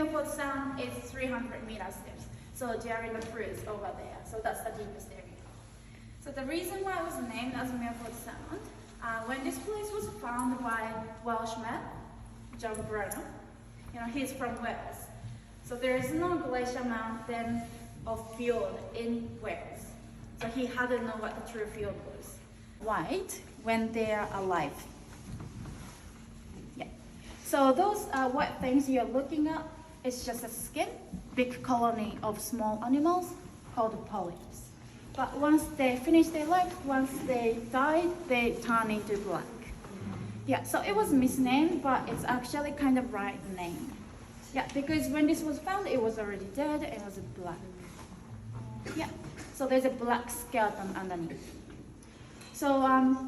Milford Sound is 300 meters depth. So during the cruise over there, so that's the deepest area. So the reason why it was named as Milford Sound, when this place was found by Welshman, John Brunner, he's from Wales. So there is no glacier mountain or fjord in Wales. So he hadn't known what the true fjord was. White when they are alive. Yeah. So those white things you're looking at, it's just a skin, big colony of small animals called polyps. But once they finish their life, once they die, they turn into black. Yeah, so it was misnamed, but it's actually kind of right name. Yeah, because when this was found, it was already dead, it was black. Yeah, so there's a black skeleton underneath. So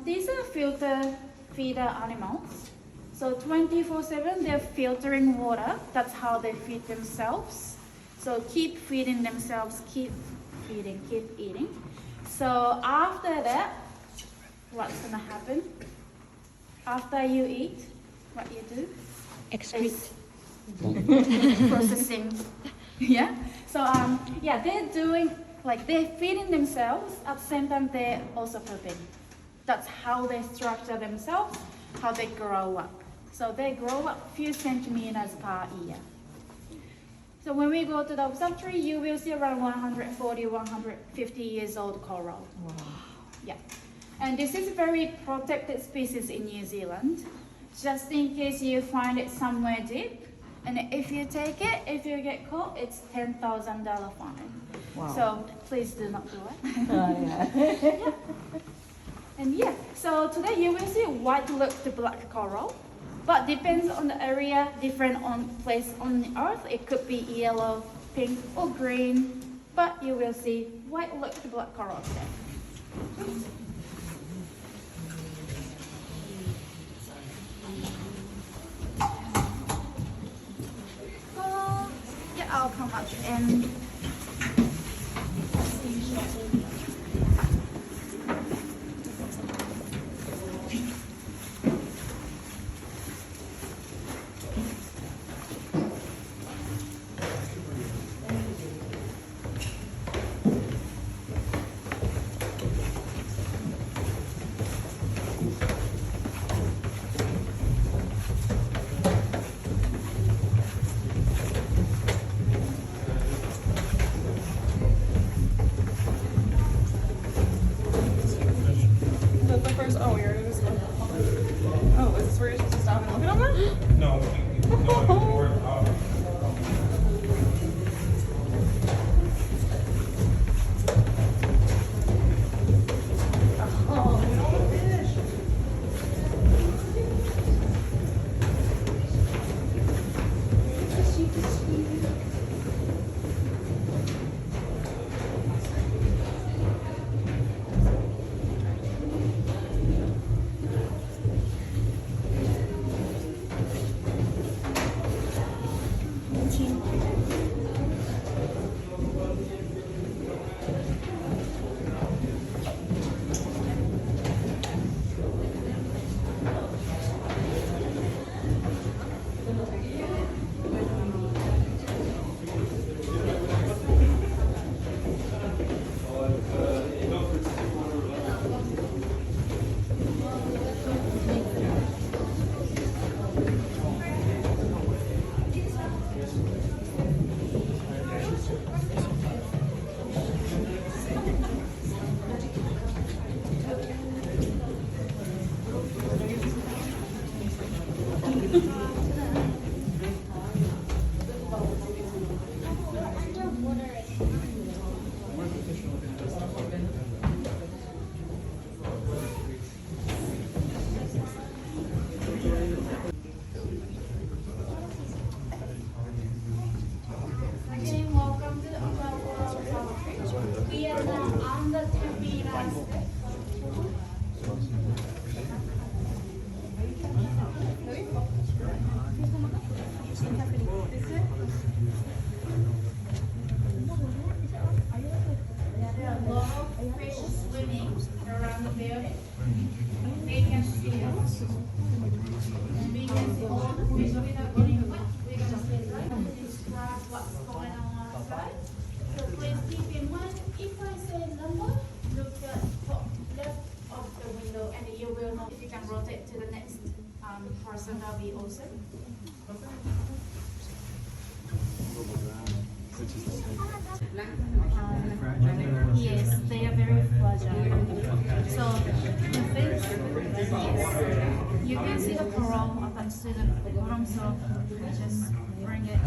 these are filter feeder animals. So 24/7, they're filtering water. That's how they feed themselves. So keep feeding themselves, keep feeding, keep eating. So after that, what's gonna happen? After you eat, what you do? Excrete. Processing. Yeah. So yeah, they're doing they're feeding themselves. At the same time, they're also pooping. That's how they structure themselves, how they grow up. So they grow up a few centimeters per year. So when we go to the observatory, you will see around 140, 150 years old coral. Wow. Yeah. And this is a very protected species in New Zealand, just in case you find it somewhere deep. And if you take it, if you get caught, it's $10,000 fine. Wow. So please do not do it. Yeah. Yeah. And yeah, so today you will see white look to black coral, but depends on the area, different on place on the earth. It could be yellow, pink, or green, but you will see white look to black coral today. Yeah, I'll come up and Oh, you're this one. Oh, is this where you're supposed to stop and look at all that? No, we're out. it to the next person, that'll be awesome. Yes, they are very fragile. So the things, yes, you can see the coral attached to the bottom, so we just bring it